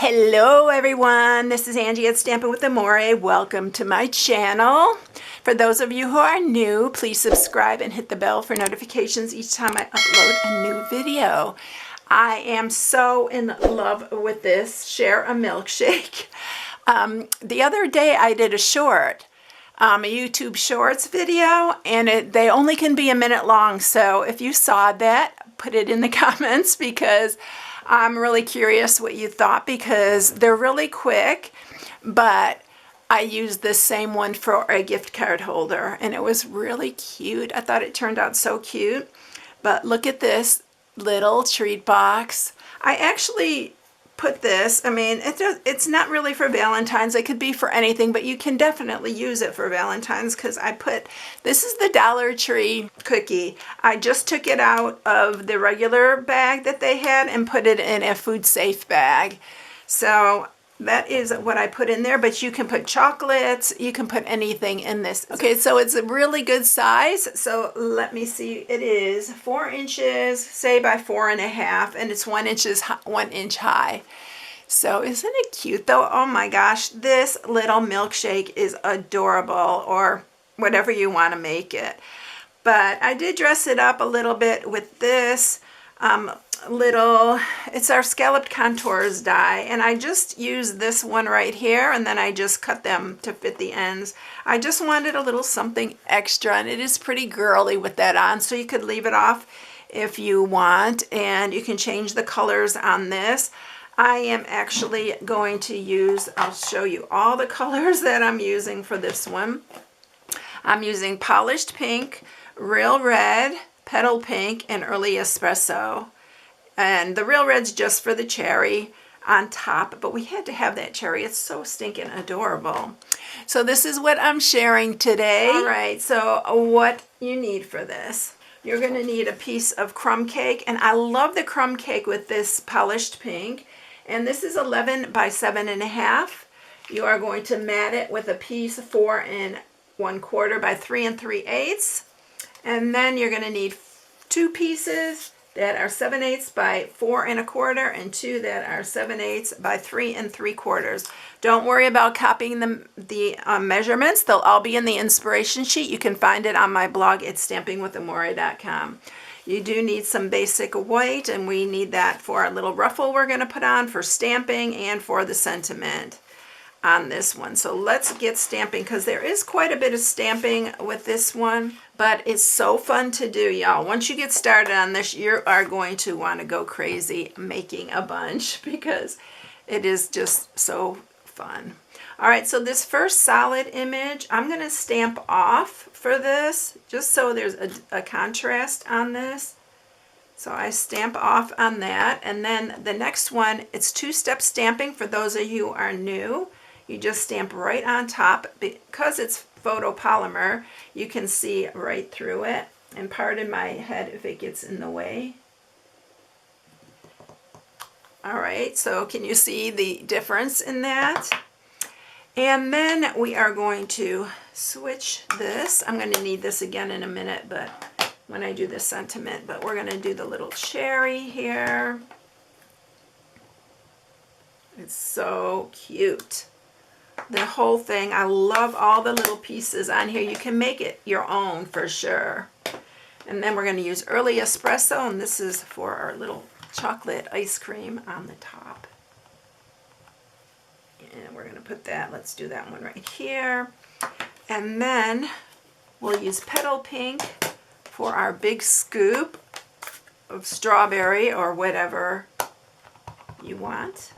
Hello everyone, this is Angie at StampingWithAmore. Welcome to my channel. For those of you who are new, please subscribe and hit the bell for notifications each time I upload a new video. I am so in love with this Share a Milkshake. The other day I did a short, a YouTube Shorts video, and they only can be a minute long. So if you saw that, put it in the comments because I'm really curious what you thought, because they're really quick, but I used this same one for a gift card holder and it was really cute. I thought it turned out so cute. But look at this little treat box. I actually put this, it's not really for Valentine's. It could be for anything, but you can definitely use it for Valentine's because this is the Dollar Tree cookie. I just took it out of the regular bag that they had and put it in a food safe bag. So that is what I put in there, but you can put chocolates, you can put anything in this. Okay, so it's a really good size. So let me see, it is 4 inches, say by 4.5, and it's 1 inch high. So isn't it cute though? Oh my gosh, this little milkshake is adorable, or whatever you want to make it. But I did dress it up a little bit with this it's our scalloped contours die, and I just used this one right here, and then I just cut them to fit the ends. I just wanted a little something extra, and it is pretty girly with that on, so you could leave it off if you want, and you can change the colors on this. I am actually going to use, I'll show you all the colors that I'm using for this one. I'm using polished pink, real red, petal pink, and early espresso. And the real red's just for the cherry on top, but we had to have that cherry. It's so stinking adorable. So this is what I'm sharing today. All right, so what you need for this. You're going to need a piece of crumb cake, and I love the crumb cake with this polished pink. And this is 11 by 7.5. You are going to mat it with a piece 4 1/4 by 3 3/8. And then you're going to need 2 pieces that are 7/8 by 4 1/4 and 2 that are 7/8 by 3 3/4. Don't worry about copying the measurements. They'll all be in the inspiration sheet. You can find it on my blog at StampingWithAmore.com. You do need some basic white, and we need that for our little ruffle we're going to put on for stamping and for the sentiment on this one. So let's get stamping, because there is quite a bit of stamping with this one, but it's so fun to do, y'all. Once you get started on this, you are going to want to go crazy making a bunch because it is just so fun. All right, so this first solid image, I'm going to stamp off for this, just so there's a contrast on this. So I stamp off on that, and then the next one, it's 2-step stamping for those of you who are new. You just stamp right on top. Because it's photopolymer, you can see right through it. And pardon my head if it gets in the way. All right, so can you see the difference in that? And then we are going to switch this. I'm going to need this again in a minute, but when I do the sentiment, but we're going to do the little cherry here. It's so cute. The whole thing, I love all the little pieces on here. You can make it your own for sure. And then we're going to use early espresso, and this is for our little chocolate ice cream on the top. And we're going to put that, let's do that one right here. And then we'll use petal pink for our big scoop of strawberry or whatever you want.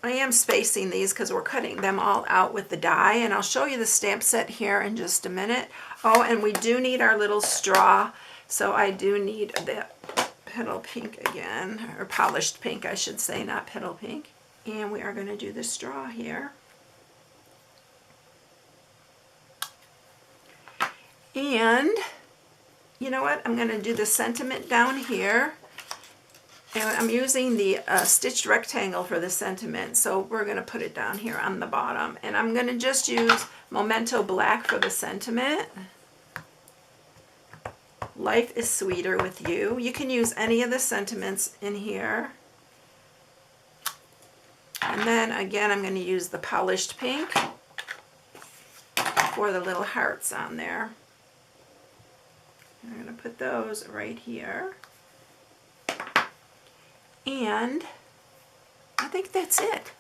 I am spacing these because we're cutting them all out with the die, and I'll show you the stamp set here in just a minute. Oh, and we do need our little straw, so I do need that petal pink again, or polished pink I should say, not petal pink. And we are going to do the straw here. And you know what, I'm going to do the sentiment down here. And I'm using the stitched rectangle for the sentiment, so we're going to put it down here on the bottom. And I'm going to just use Memento Black for the sentiment. life is sweeter with you. You can use any of the sentiments in here. And then again, I'm going to use the polished pink for the little hearts on there. I'm going to put those right here. And I think that's it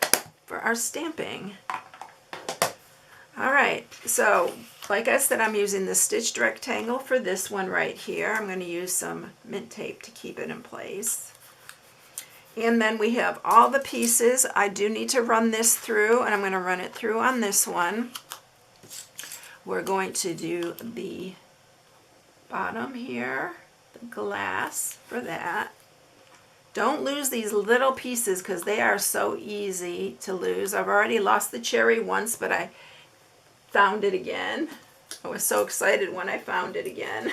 for our stamping. All right, so like I said, I'm using the stitched rectangle for this one right here. I'm going to use some mint tape to keep it in place. And then we have all the pieces. I do need to run this through, and I'm going to run it through on this one. We're going to do the bottom here, the glass for that. Don't lose these little pieces because they are so easy to lose. I've already lost the cherry once, but I found it again. I was so excited when I found it again.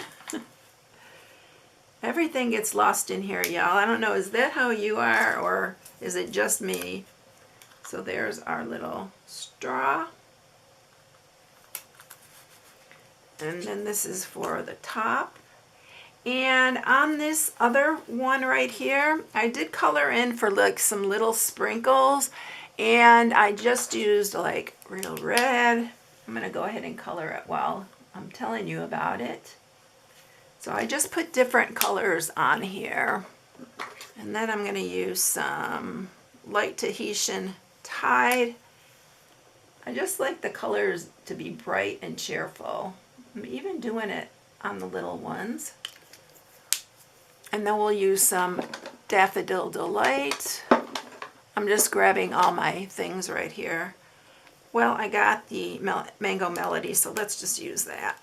Everything gets lost in here, y'all. I don't know, is that how you are, or is it just me? So there's our little straw. And then this is for the top. And on this other one right here, I did color in for like some little sprinkles, and I just used like real red. I'm going to go ahead and color it while I'm telling you about it. So I just put different colors on here. And then I'm going to use some light Tahitian Tide. I just like the colors to be bright and cheerful. I'm even doing it on the little ones. And then we'll use some Daffodil Delight. I'm just grabbing all my things right here. Well, I got the Mango Melody, so let's just use that.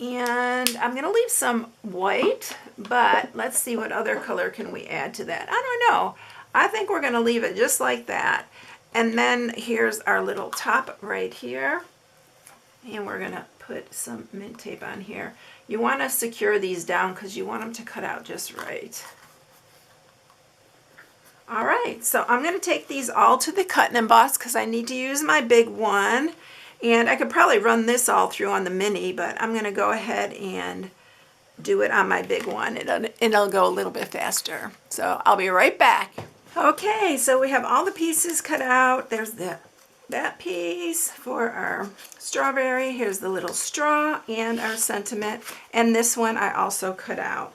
And I'm going to leave some white, but let's see what other color can we add to that. I don't know. I think we're going to leave it just like that. And then here's our little top right here. And we're going to put some mint tape on here. You want to secure these down because you want them to cut out just right. All right, so I'm going to take these all to the cut and emboss because I need to use my big one. And I could probably run this all through on the mini, but I'm going to go ahead and do it on my big one. It'll go a little bit faster. So I'll be right back. Okay, so we have all the pieces cut out. There's that piece for our strawberry. Here's the little straw and our sentiment. And this one I also cut out.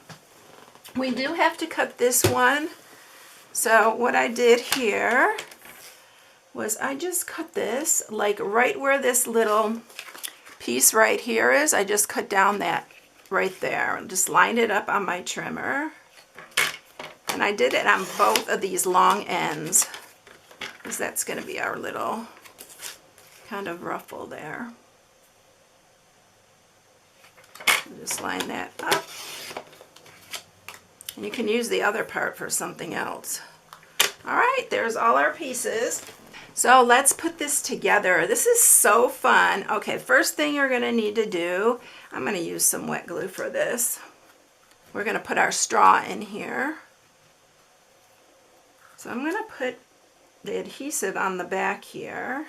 We do have to cut this one. So what I did here was I just cut this like right where this little piece right here is. I just cut down that right there and just lined it up on my trimmer. And I did it on both of these long ends because that's going to be our little kind of ruffle there. Just line that up. And you can use the other part for something else. All right, there's all our pieces. So let's put this together. This is so fun. Okay, first thing you're going to need to do, I'm going to use some wet glue for this. We're going to put our straw in here. So I'm going to put the adhesive on the back here.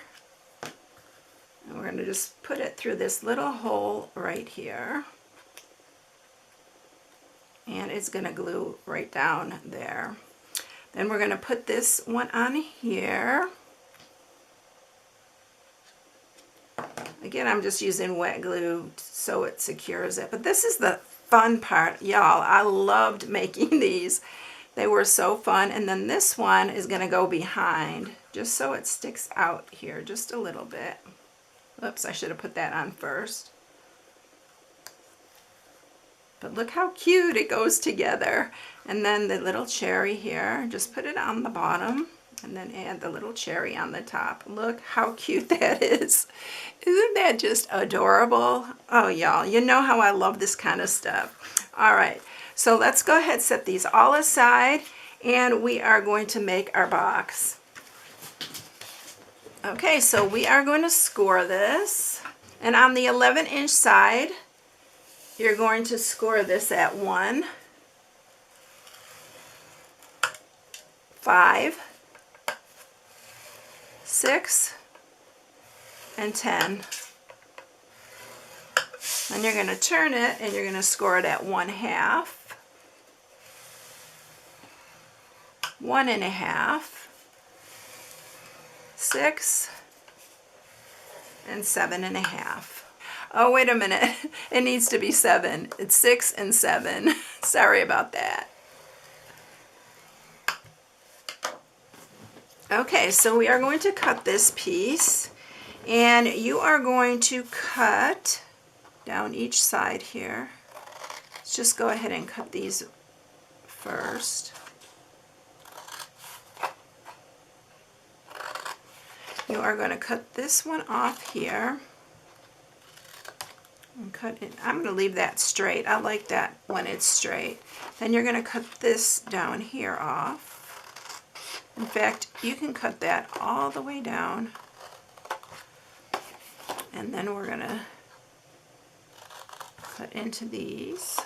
And we're going to just put it through this little hole right here. And it's going to glue right down there. Then we're going to put this one on here. Again, I'm just using wet glue so it secures it. But this is the fun part, y'all. I loved making these. They were so fun. And then this one is going to go behind, just so it sticks out here just a little bit. Oops, I should have put that on first. But look how cute it goes together. And then the little cherry here, just put it on the bottom and then add the little cherry on the top. Look how cute that is. Isn't that just adorable? Oh, y'all, you know how I love this kind of stuff. All right, so let's go ahead and set these all aside, and we are going to make our box. Okay, so we are going to score this. And on the 11-inch side, you're going to score this at 1, 5, 6, and 10. Then you're going to turn it and you're going to score it at 1/2, 1.5, 6, and 7.5. Oh, wait a minute. It needs to be 7. It's 6 and 7. Sorry about that. Okay, so we are going to cut this piece, and you are going to cut down each side here. Let's just go ahead and cut these first. You are going to cut this one off here and cut it. I'm going to leave that straight. I like that when it's straight. Then you're going to cut this down here off. In fact, you can cut that all the way down. And then we're going to cut into these.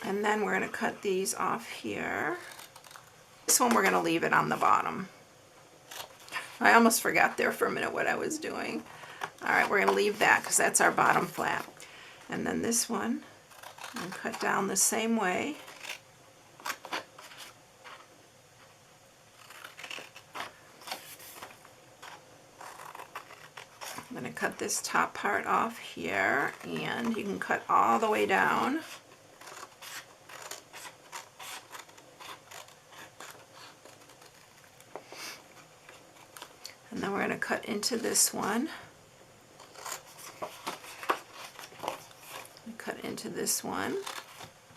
And then we're going to cut these off here. This one we're going to leave it on the bottom. I almost forgot there for a minute what I was doing. All right, we're going to leave that because that's our bottom flap. And then this one, and cut down the same way. I'm going to cut this top part off here, and you can cut all the way down. And then we're going to cut into this one. Cut into this one.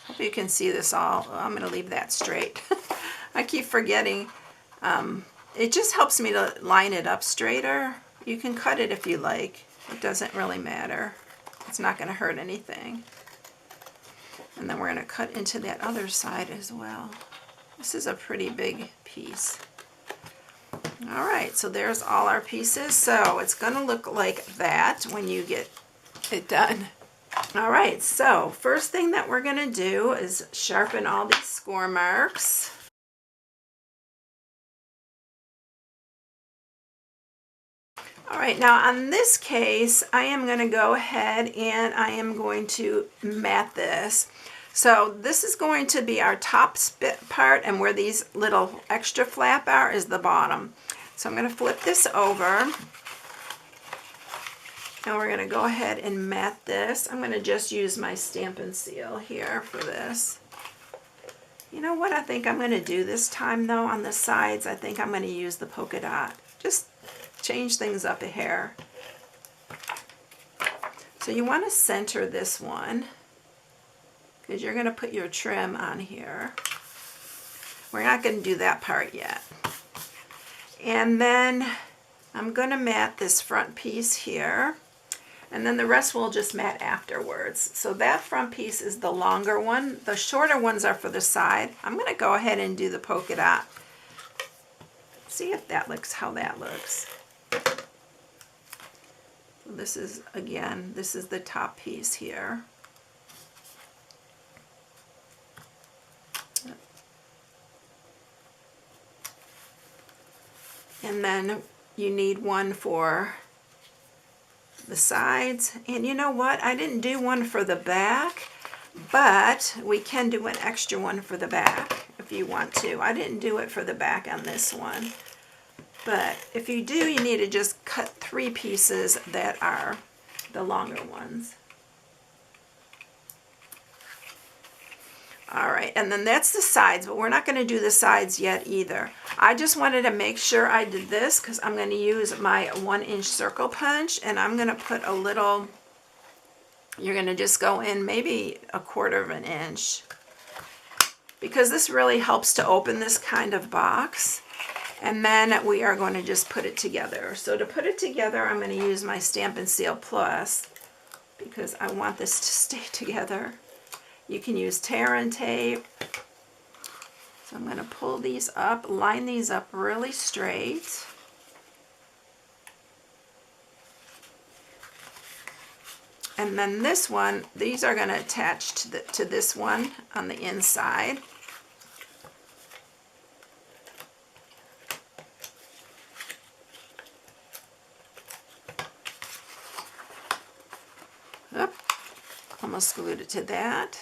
Hope you can see this all. I'm going to leave that straight. I keep forgetting. It just helps me to line it up straighter. You can cut it if you like. It doesn't really matter. It's not going to hurt anything. And then we're going to cut into that other side as well. This is a pretty big piece. All right, so there's all our pieces. So it's going to look like that when you get it done. All right, so first thing that we're going to do is sharpen all these score marks. All right, now on this case, I am going to go ahead and I am going to mat this. So this is going to be our top spit part, and where these little extra flap are is the bottom. So I'm going to flip this over. And we're going to go ahead and mat this. I'm going to just use my Stampin' Seal here for this. You know what I think I'm going to do this time though on the sides? I think I'm going to use the polka dot. Just change things up a hair. So you want to center this one because you're going to put your trim on here. We're not going to do that part yet. And then I'm going to mat this front piece here. And then the rest we'll just mat afterwards. So that front piece is the longer one. The shorter ones are for the side. I'm going to go ahead and do the polka dot. See if that looks how that looks. So this is, again, this is the top piece here. And then you need one for the sides. And you know what? I didn't do one for the back, but we can do an extra one for the back if you want to. I didn't do it for the back on this one. But if you do, you need to just cut 3 pieces that are the longer ones. All right, and then that's the sides, but we're not going to do the sides yet either. I just wanted to make sure I did this because I'm going to use my 1-inch circle punch, and I'm going to put a little, you're going to just go in maybe 1/4 inch, because this really helps to open this kind of box. And then we are going to just put it together. So to put it together, I'm going to use my Stampin' Seal Plus because I want this to stay together. You can use tear and tape. So I'm going to pull these up, line these up really straight. And then this one, these are going to attach to this one on the inside. almost glued it to that.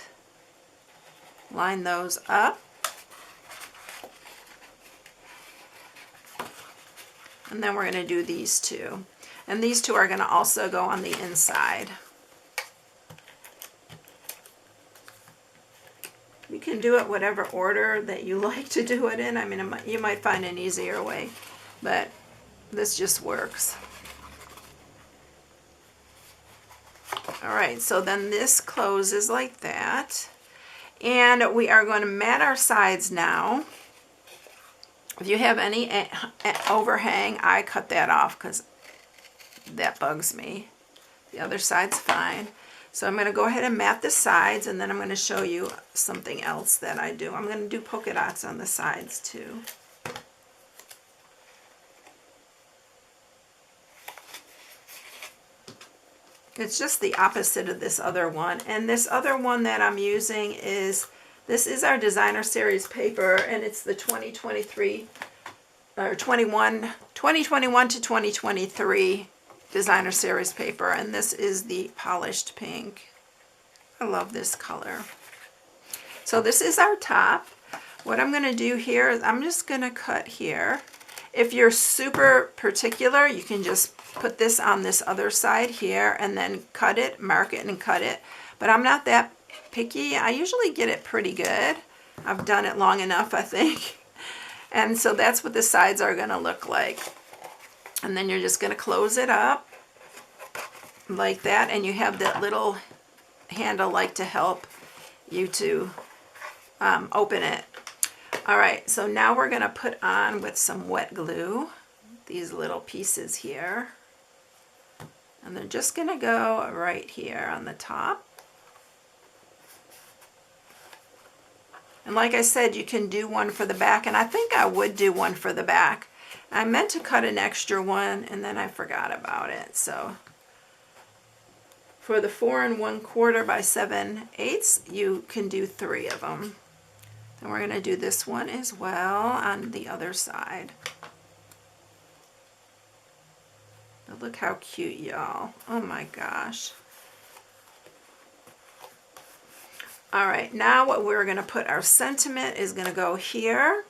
Line those up. And then we're going to do these two. And these two are going to also go on the inside. You can do it whatever order that you like to do it in. I mean, you might find an easier way, but this just works. All right, so then this closes like that. And we are going to mat our sides now. If you have any overhang, I cut that off because that bugs me. The other side's fine. So I'm going to go ahead and mat the sides, and then I'm going to show you something else that I do. I'm going to do polka dots on the sides too. It's just the opposite of this other one. And this other one that I'm using is, this is our designer series paper, and it's the 2021 to 2023 designer series paper, and this is the polished pink. I love this color. So this is our top. What I'm going to do here is I'm just going to cut here. If you're super particular, you can just put this on this other side here and then cut it, mark it and cut it. But I'm not that picky. I usually get it pretty good. I've done it long enough, I think. And so that's what the sides are going to look like. And then you're just going to close it up like that, and you have that little handle like to help you to open it. All right, so now we're going to put on with some wet glue these little pieces here, and they're just going to go right here on the top. And like I said, you can do one for the back, and I think I would do one for the back. I meant to cut an extra one, and then I forgot about it. So for the 4 1/4 by 7/8, you can do 3 of them. And we're going to do this one as well on the other side. But look how cute, y'all. Oh my gosh. All right, now what we're going to put, our sentiment is going to go here.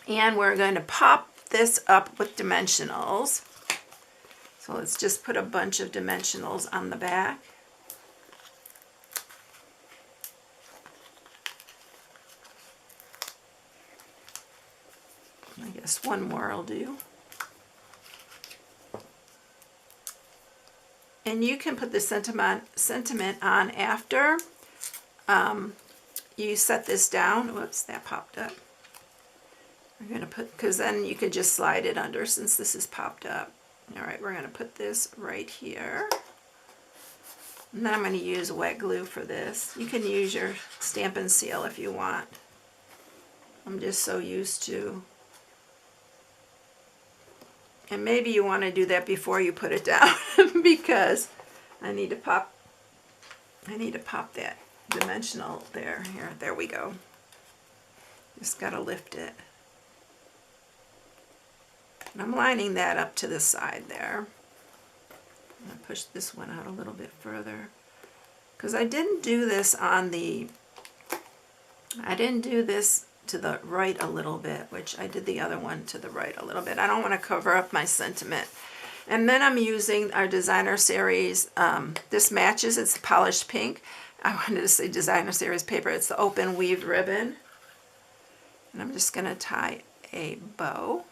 And we're going to pop this up with dimensionals. So let's just put a bunch of dimensionals on the back. I guess one more will do. And you can put the sentiment on after you set this down. Whoops, that popped up. We're going to put, because then you could just slide it under since this is popped up. All right, we're going to put this right here. And then I'm going to use wet glue for this. You can use your Stampin' Seal if you want. I'm just so used to. And maybe you want to do that before you put it down because I need to pop that dimensional there. There we go. Just got to lift it. And I'm lining that up to the side there. I'm going to push this one out a little bit further because I didn't do this to the right a little bit, which I did the other one to the right a little bit. I don't want to cover up my sentiment. And then I'm using our designer series. This matches, it's the polished pink. I wanted to say designer series paper. It's the open weaved ribbon. And I'm just going to tie a bow.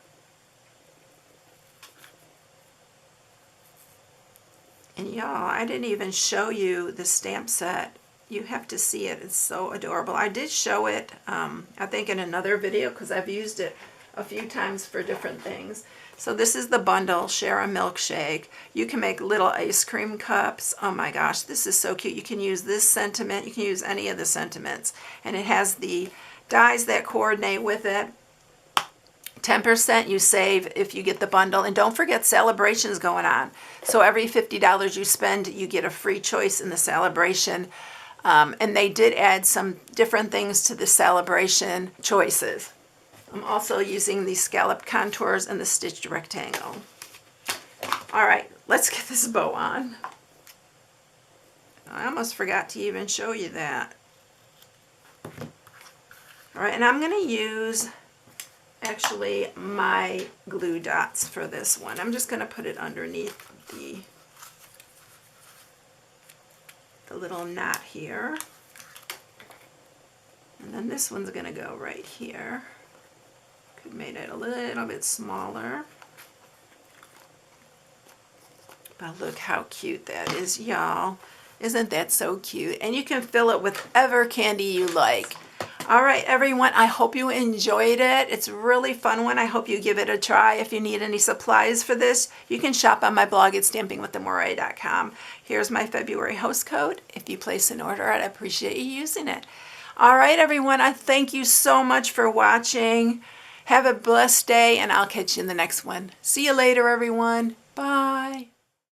And y'all, I didn't even show you the stamp set. You have to see it. It's so adorable. I did show it, I think, in another video because I've used it a few times for different things. So this is the bundle, Share a Milkshake. You can make little ice cream cups. Oh my gosh, this is so cute. You can use this sentiment. You can use any of the sentiments. And it has the dies that coordinate with it. 10% you save if you get the bundle. And don't forget, celebrations going on. So every $50 you spend, you get a free choice in the celebration. And they did add some different things to the celebration choices. I'm also using the scalloped contours and the stitched rectangle. All right, let's get this bow on. I almost forgot to even show you that. All right, and I'm going to use actually my glue dots for this one. I'm just going to put it underneath the little knot here. And then this one's going to go right here. Could have made it a little bit smaller. But look how cute that is, y'all. Isn't that so cute? And you can fill it with whatever candy you like. All right, everyone, I hope you enjoyed it. It's a really fun one. I hope you give it a try. If you need any supplies for this, you can shop on my blog at StampingWithAmore.com. Here's my February host code. If you place an order, I'd appreciate you using it. All right, everyone, I thank you so much for watching. Have a blessed day, and I'll catch you in the next one. See you later, everyone. Bye.